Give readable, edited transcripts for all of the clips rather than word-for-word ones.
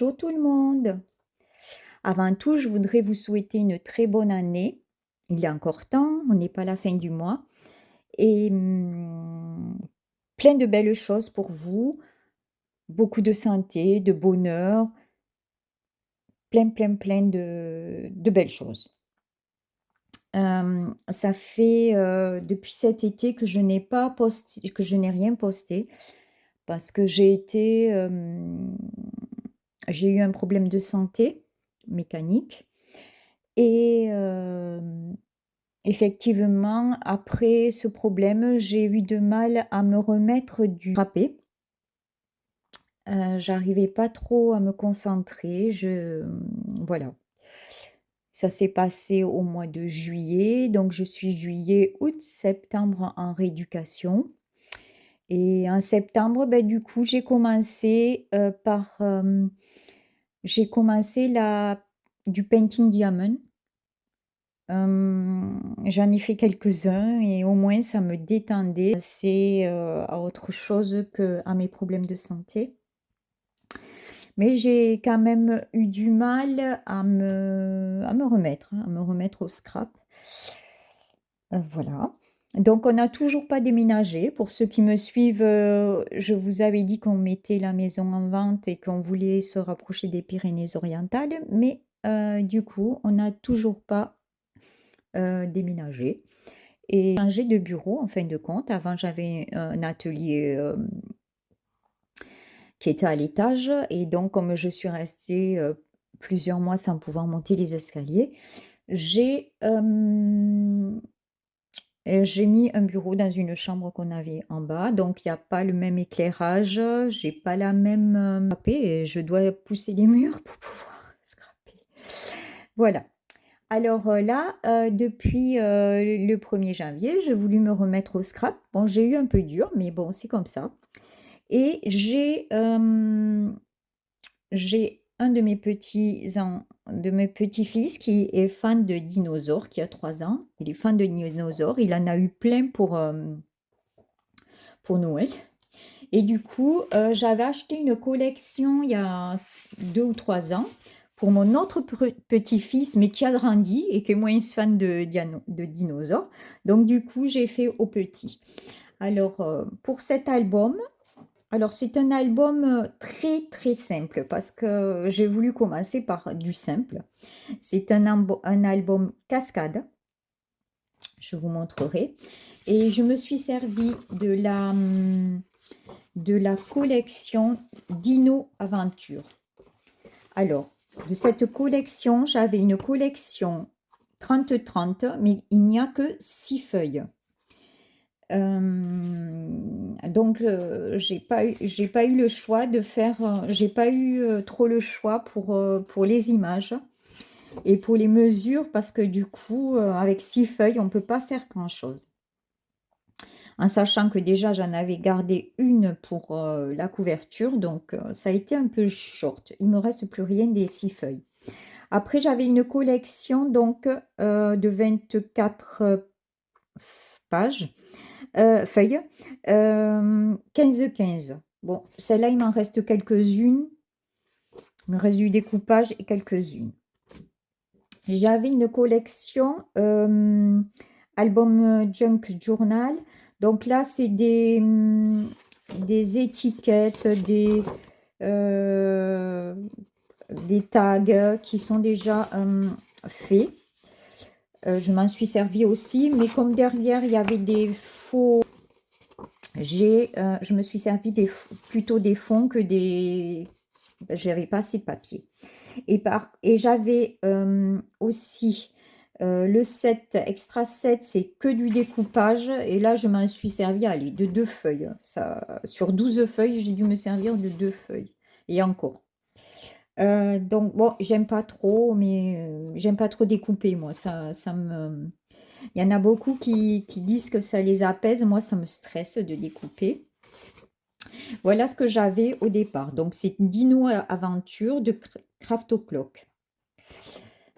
Bonjour tout le monde. Avant tout, je voudrais vous souhaiter une très bonne année. Il est encore temps, on n'est pas à la fin du mois. Et plein de belles choses pour vous, beaucoup de santé, de bonheur, plein de belles choses. Ça fait depuis cet été que je n'ai pas posté, que je n'ai rien posté parce que j'ai eu un problème de santé mécanique. Et effectivement, après ce problème, j'ai eu de mal à me remettre du râpé. J'arrivais pas trop à me concentrer, voilà. Ça s'est passé au mois de juillet, donc je suis juillet, août, septembre en rééducation et en septembre, du coup, j'ai commencé la du painting diamond. J'en ai fait quelques-uns et au moins ça me détendait. C'est, à autre chose qu'à mes problèmes de santé. Mais j'ai quand même eu du mal à me remettre, hein, à me remettre au scrap. Voilà. Donc on n'a toujours pas déménagé. Pour ceux qui me suivent, je vous avais dit qu'on mettait la maison en vente et qu'on voulait se rapprocher des Pyrénées-Orientales, mais du coup, on n'a toujours pas déménagé et changé de bureau en fin de compte. Avant, j'avais un atelier qui était à l'étage et donc comme je suis restée plusieurs mois sans pouvoir monter les escaliers, j'ai j'ai mis un bureau dans une chambre qu'on avait en bas, donc il y a pas le même éclairage, j'ai pas la même et je dois pousser les murs pour pouvoir scraper. Voilà. Alors, là, depuis, le 1er janvier, j'ai voulu me remettre au scrap. Bon, j'ai eu un peu dur, mais bon, c'est comme ça et j'ai un de mes petits-fils qui est fan de dinosaures, qui a 3 ans. Il est fan de dinosaures. Il en a eu plein pour Noël et du coup, j'avais acheté une collection il y a 2 ou 3 ans pour mon autre petit-fils, mais qui a grandi et qui est moins fan de dinosaures. Donc du coup, j'ai fait au petit. Alors, pour cet album, alors c'est un album, très, très simple parce que j'ai voulu commencer par du simple. C'est un album cascade, je vous montrerai et je me suis servi de la collection Dino Aventure. Alors, de cette collection, j'avais une collection 30-30, mais il n'y a que 6 feuilles. Donc, j'ai pas eu le choix de faire, j'ai pas eu trop le choix pour les images et pour les mesures parce que du coup, avec 6 feuilles, on peut pas faire grand-chose. En sachant que déjà j'en avais gardé une pour la couverture, donc ça a été un peu short. Il me reste plus rien des 6 feuilles. Après, j'avais une collection donc de 24 pages, feuilles, 15-15. Bon, celle-là, il m'en reste quelques-unes. Il me reste du découpage et quelques-unes. J'avais une collection album Junk Journal. Donc là, c'est des étiquettes, des tags qui sont déjà faits. Je m'en suis servi aussi, mais comme derrière, il y avait des faux, je me suis servi plutôt des fonds que des... J'avais pas assez de papier. Et j'avais aussi le set, extra set, c'est que du découpage. Et là, je m'en suis servi, allez, de 2 feuilles. Ça, sur 12 feuilles, j'ai dû me servir de 2 feuilles. Et encore. Donc, bon, j'aime pas trop, mais j'aime pas trop découper, moi. Ça me... Il y en a beaucoup qui disent que ça les apaise. Moi, ça me stresse de découper. Voilà ce que j'avais au départ. Donc, c'est Dino Aventure de Craft O'Clock.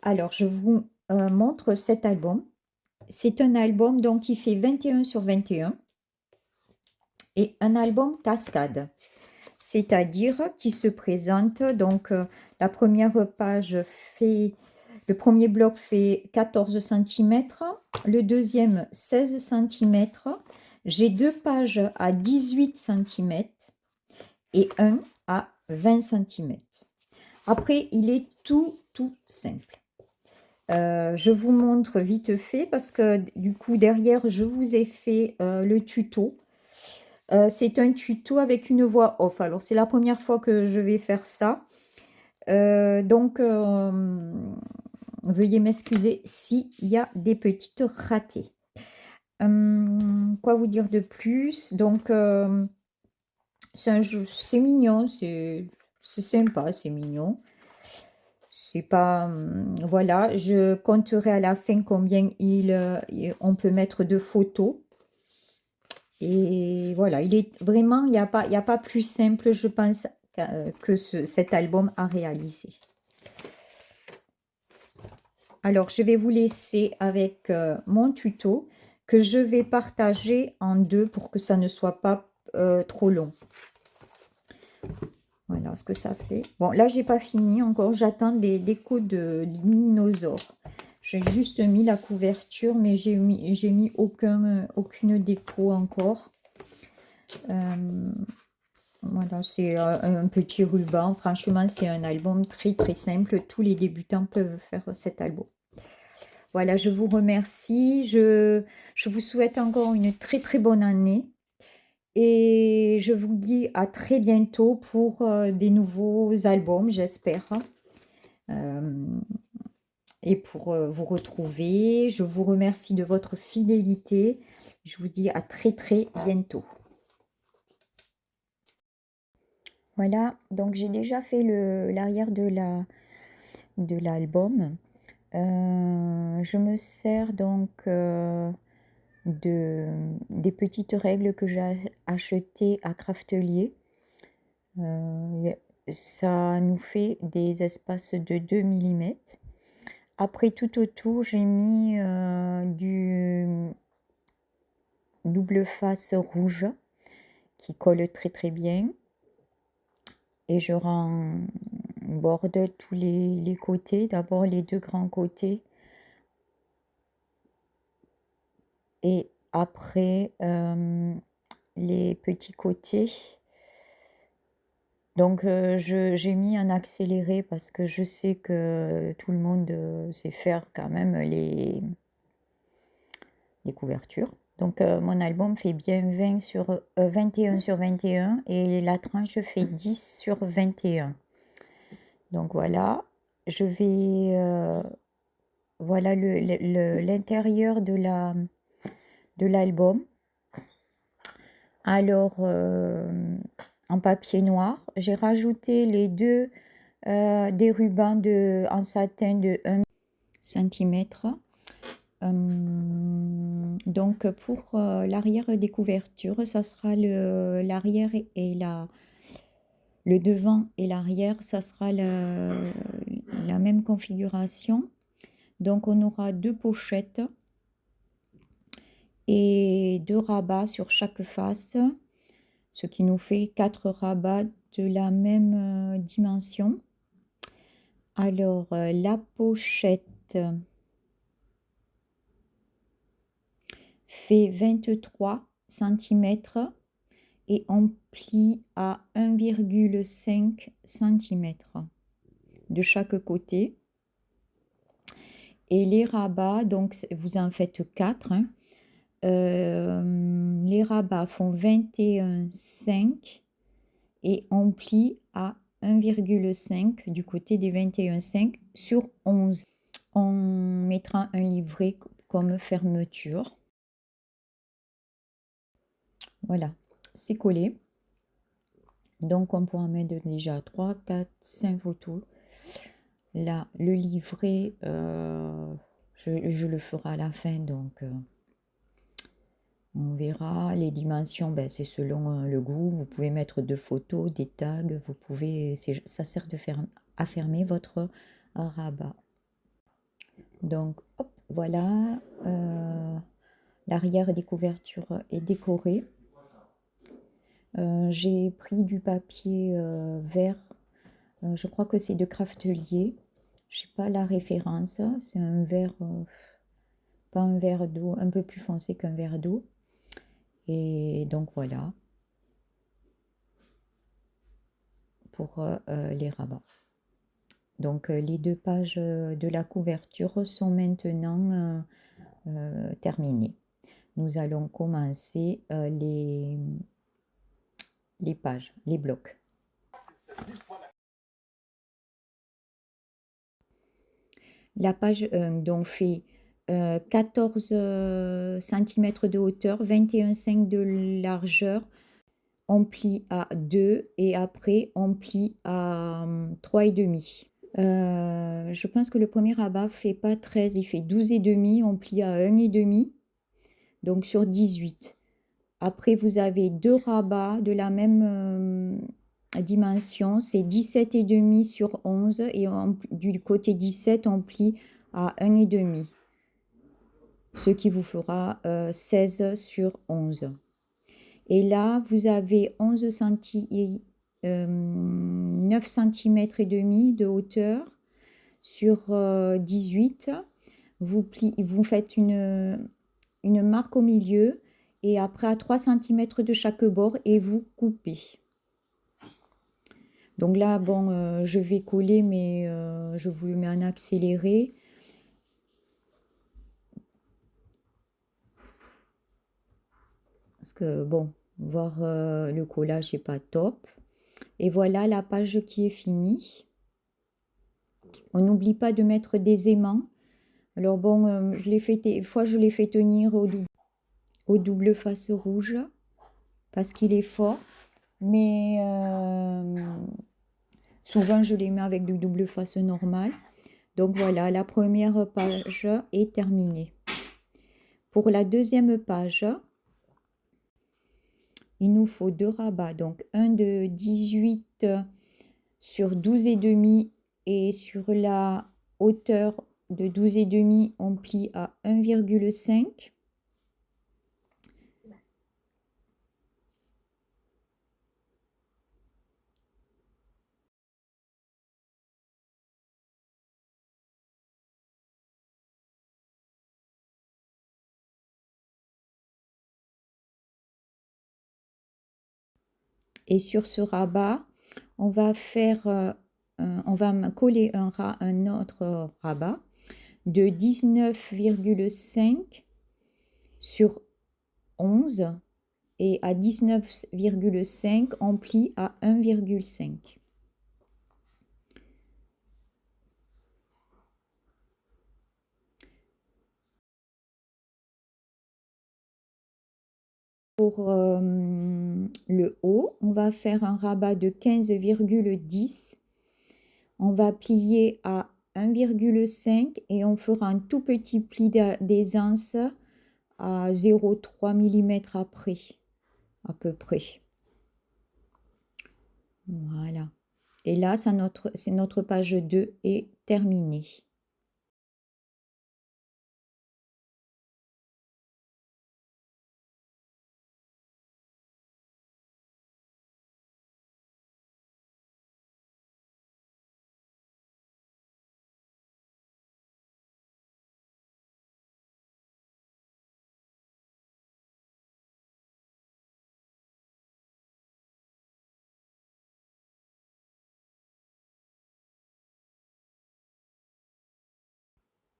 Alors, je vous montre cet album. C'est un album donc qui fait 21 sur 21 et un album cascade. c'est-à-dire qui se présente, donc la première page fait, le premier bloc fait 14 cm, le deuxième 16 cm, j'ai deux pages à 18 cm et un à 20 cm. Après, il est tout simple. Je vous montre vite fait parce que du coup derrière je vous ai fait le tuto. C'est un tuto avec une voix off. Alors c'est la première fois que je vais faire ça. Donc veuillez m'excuser s'il y a des petites ratées. Quoi vous dire de plus? Donc c'est mignon, c'est sympa, c'est mignon. C'est pas... voilà, je compterai à la fin combien on peut mettre de photos. Et voilà, il est vraiment, il y a pas plus simple, je pense, que cet album à réaliser. Alors, je vais vous laisser avec mon tuto que je vais partager en deux pour que ça ne soit pas trop long. Voilà ce que ça fait. Bon, là, j'ai pas fini encore. J'attends des décos de dinosaures. J'ai juste mis la couverture, mais j'ai mis aucune déco encore. Voilà, c'est un petit ruban. Franchement, c'est un album très simple. Tous les débutants peuvent faire cet album. Voilà, je vous remercie. Je vous souhaite encore une très bonne année. Et je vous dis à très bientôt pour des nouveaux albums, j'espère. Et pour vous retrouver, je vous remercie de votre fidélité. Je vous dis à très bientôt. Voilà, donc j'ai déjà fait l'arrière de l'album. Je me sers donc des petites règles que j'ai achetées à Craftelier. Ça nous fait des espaces de 2 mm. Après, tout autour, j'ai mis du double face rouge qui colle très bien. Et je borde tous les côtés, d'abord les deux grands côtés. Et après, les petits côtés. Donc j'ai mis un accéléré parce que je sais que tout le monde sait faire quand même les couvertures. Donc mon album fait bien 21 sur 21 et la tranche fait 10 sur 21. Donc voilà, je vais... voilà l'intérieur de l'album. Alors, en papier noir, j'ai rajouté les deux des rubans en satin de 1 cm. Donc pour l'arrière des couvertures, ça sera l'arrière et le devant et l'arrière, ça sera la même configuration. Donc on aura deux pochettes et deux rabats sur chaque face, ce qui nous fait 4 rabats de la même dimension. Alors la pochette fait 23 cm et on plie à 1,5 cm de chaque côté. Et les rabats, donc vous en faites 4. Hein. Les rabats font 21,5 et on plie à 1,5 du côté des 21,5 sur 11. On mettra un livret comme fermeture. Voilà, c'est collé. Donc on pourra mettre déjà 3, 4, 5 photos. Là, le livret, je le ferai à la fin, donc on verra. Les dimensions, ben, c'est selon le goût. Vous pouvez mettre 2 photos, des tags. Vous pouvez, ça sert à fermer votre rabat. Donc, hop, voilà. L'arrière des couvertures est décoré. J'ai pris du papier vert, je crois que c'est de Craftelier. Je sais pas la référence, c'est un vert, pas un verre d'eau, un peu plus foncé qu'un verre d'eau. Et donc voilà, pour les rabats. Donc les 2 pages de la couverture sont maintenant terminées. Nous allons commencer les pages, les blocs. La page 1 donc fait 14 cm de hauteur, 21,5 de largeur. On plie à 2 et après on plie à 3,5. Je pense que le premier rabat fait pas 13, il fait 12,5. On plie à 1,5, donc sur 18. Après, vous avez 2 rabats de la même dimension, c'est 17,5 sur 11 et du côté 17, on plie à 1,5, ce qui vous fera 16 sur 11. Et là, vous avez 9 cm et demi de hauteur sur 18. Vous faites une marque au milieu et après à 3 cm de chaque bord et vous coupez. Donc là, bon, je vais coller, mais je vous le mets en accéléré. Parce que, bon, voir le collage n'est pas top. Et voilà la page qui est finie. On n'oublie pas de mettre des aimants. Alors bon, je l'ai fait, des fois je l'ai fait tenir au double face rouge parce qu'il est fort. Mais souvent je les mets avec du double face normal. Donc voilà, la première page est terminée. Pour la deuxième page, il nous faut 2 rabats. Donc un de 18 sur 12,5 et sur la hauteur de 12,5, on plie à 1,5. Et sur ce rabat, on va coller un autre rabat de 19,5 sur 11 et à 19,5 on plie à 1,5. Pour le haut, on va faire un rabat de 15,10. On va plier à 1,5 et on fera un tout petit pli d'aisance à 0,3 mm après, à peu près. Voilà. Et là, c'est notre page 2 est terminée.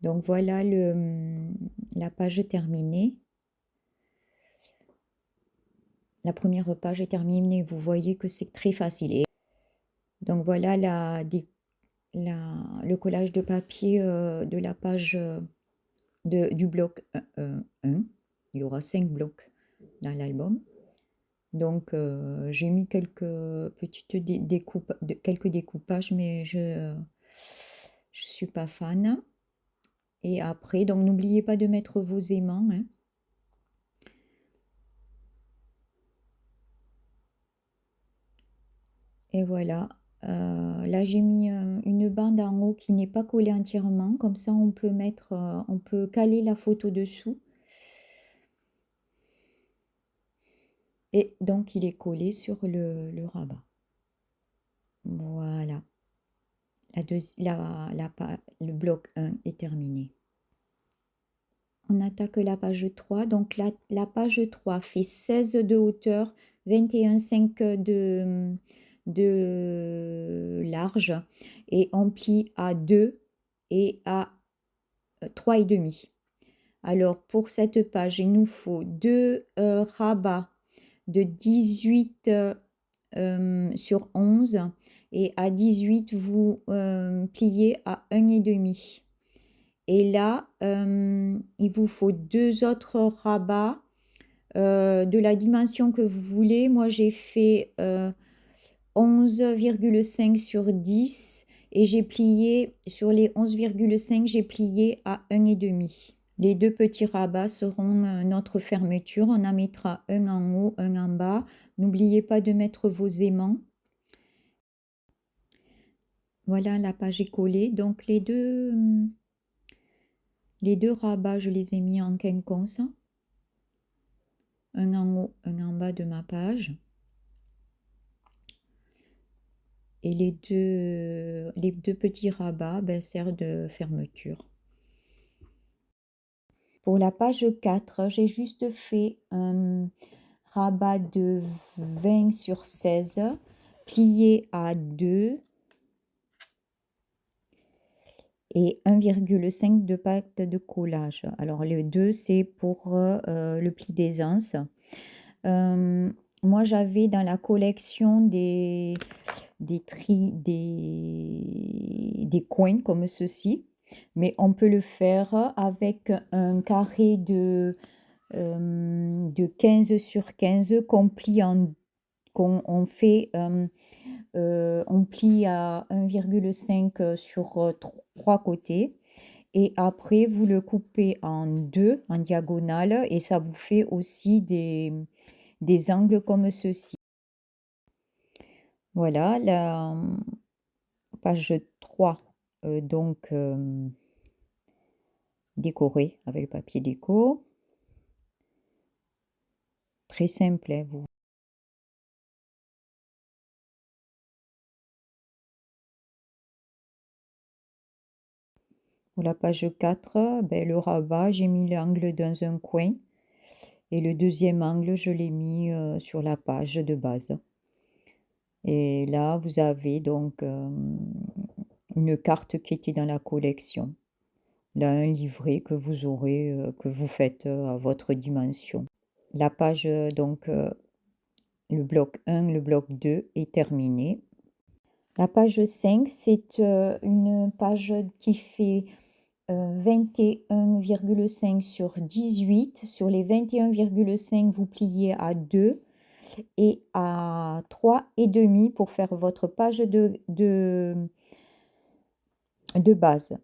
Donc voilà la page terminée. La première page est terminée. Vous voyez que c'est très facile. Et donc voilà le collage de papier de la page du bloc 1. Il y aura 5 blocs dans l'album. Donc j'ai mis quelques petites quelques découpages, mais je suis pas fan. Et après, donc n'oubliez pas de mettre vos aimants, hein. Et voilà. Là, j'ai mis une bande en haut qui n'est pas collée entièrement. Comme ça, on peut caler la photo dessous. Et donc, il est collé sur le rabat. Voilà. Le bloc 1 est terminé. On attaque la page 3. Donc, la page 3 fait 16 de hauteur, 21,5 de large. Et on plie à 2 et à 3,5. Alors, pour cette page, il nous faut 2 rabats de 18 sur 11. Et à 18, vous pliez à 1,5. Et là, il vous faut 2 autres rabats de la dimension que vous voulez. Moi, j'ai fait 11,5 sur 10 et j'ai plié sur les 11,5, j'ai plié à 1,5. Les 2 petits rabats seront notre fermeture. On en mettra un en haut, un en bas. N'oubliez pas de mettre vos aimants. Voilà, la page est collée. Donc, les deux rabats, je les ai mis en quinconce. Un en haut, un en bas de ma page. Et les deux petits rabats servent de fermeture. Pour la page 4, j'ai juste fait un rabat de 20 sur 16, plié à 2 et 1,5 de pâte de collage. Alors le 2, c'est pour le pli d'aisance. Moi, j'avais dans la collection des coins comme ceci, mais on peut le faire avec un carré de 15 sur 15 qu'on plie on plie à 1,5 sur 3 côtés. Et après, vous le coupez en 2, en diagonale, et ça vous fait aussi des angles comme ceci. Voilà, la page 3, donc décorée avec le papier déco. Très simple, hein, vous. Pour la page 4, le rabat, j'ai mis l'angle dans un coin. Et le deuxième angle, je l'ai mis sur la page de base. Et là, vous avez donc une carte qui était dans la collection. Là, un livret que vous aurez, que vous faites à votre dimension. La page, donc, le bloc 1, le bloc 2 est terminé. La page 5, c'est une page qui fait 21,5 sur 18. Sur les 21,5, vous pliez à 2 et à 3,5 pour faire votre page de base.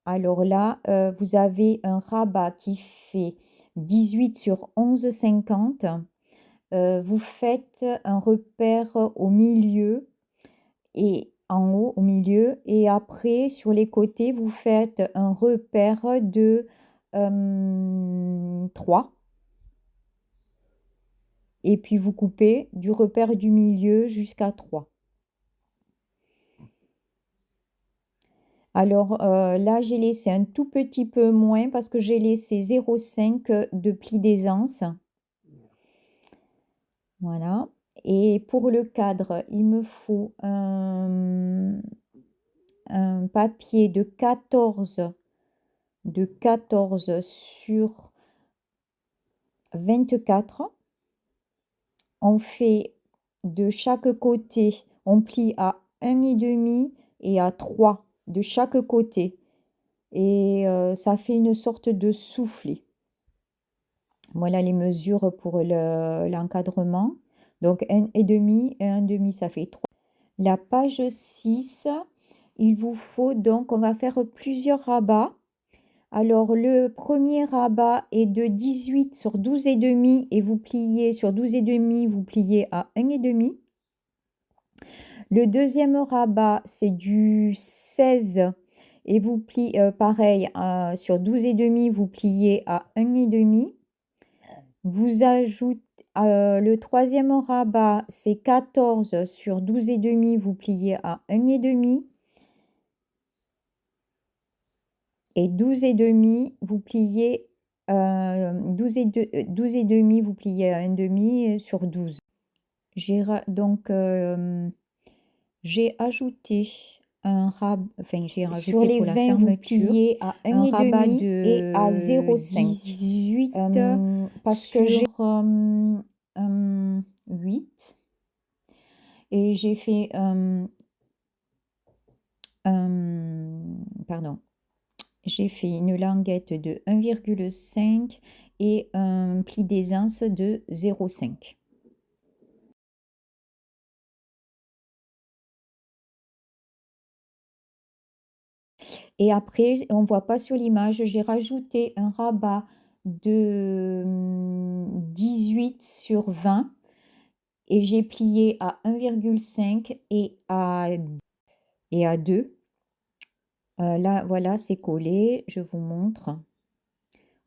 Alors là, vous avez un rabat qui fait 18 sur 11,50. Vous faites un repère au milieu et en haut au milieu, et après sur les côtés vous faites un repère de 3, et puis vous coupez du repère du milieu jusqu'à 3. Alors là, j'ai laissé un tout petit peu moins parce que j'ai laissé 0,5 de pli d'aisance. Voilà. Et pour le cadre, il me faut un papier de 14 sur 24. On fait de chaque côté, on plie à 1,5 et à 3 de chaque côté. Et ça fait une sorte de soufflet. Voilà les mesures pour l'encadrement. Donc 1,5 et 1,5, ça fait 3. La page 6, il vous faut donc, on va faire plusieurs rabats. Alors le premier rabat est de 18 sur 12,5 et vous pliez sur 12,5, vous pliez à 1,5. Le deuxième rabat, c'est du 16 et vous pliez pareil sur 12,5, vous pliez à 1,5. Vous ajoutez le troisième rabat, c'est 14 sur 12,5, vous pliez à 1,5. Et 12,5, vous pliez 12,5, vous pliez à 1,5 sur 12. Donc, j'ai ajouté un rabat, enfin j'ai rajouté Sur les pour la 20, vous fermeture pliez à un rabat 1,5 et à de 0,5. 18 parce que j'ai sur 8. Et j'ai fait pardon, j'ai fait une languette de 1,5 et un pli d'aisance de 0,5. Et après, on ne voit pas sur l'image, j'ai rajouté un rabat de 18 sur 20 et j'ai plié à 1,5 et à 2. Là, voilà, c'est collé, je vous montre.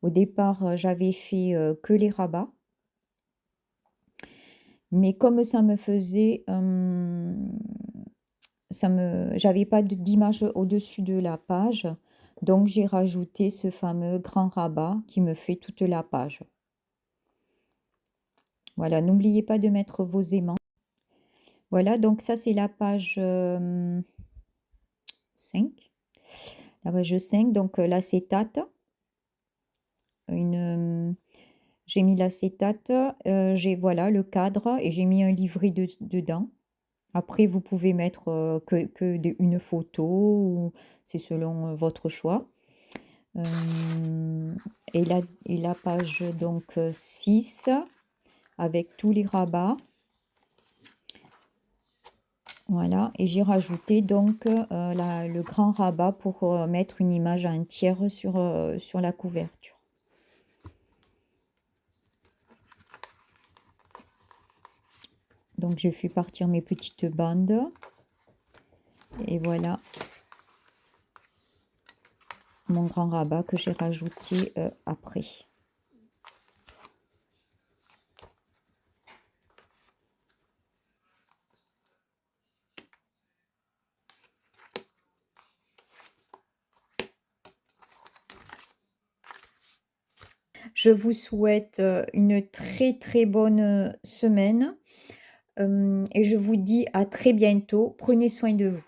Au départ, j'avais fait que les rabats. Mais comme ça me faisait, j'avais pas d'image au-dessus de la page, donc j'ai rajouté ce fameux grand rabat qui me fait toute la page. Voilà, n'oubliez pas de mettre vos aimants. Voilà, donc ça c'est la page 5. La page 5, donc l'acétate. J'ai mis l'acétate, j'ai voilà le cadre et j'ai mis un livret dedans. Après, vous pouvez mettre une photo, ou c'est selon votre choix. Et la page donc 6 avec tous les rabats. Voilà, et j'ai rajouté donc le grand rabat pour mettre une image à un tiers sur la couverture. Donc je fais partir mes petites bandes. Et voilà mon grand rabat que j'ai rajouté après. Je vous souhaite une très très bonne semaine et je vous dis à très bientôt. Prenez soin de vous.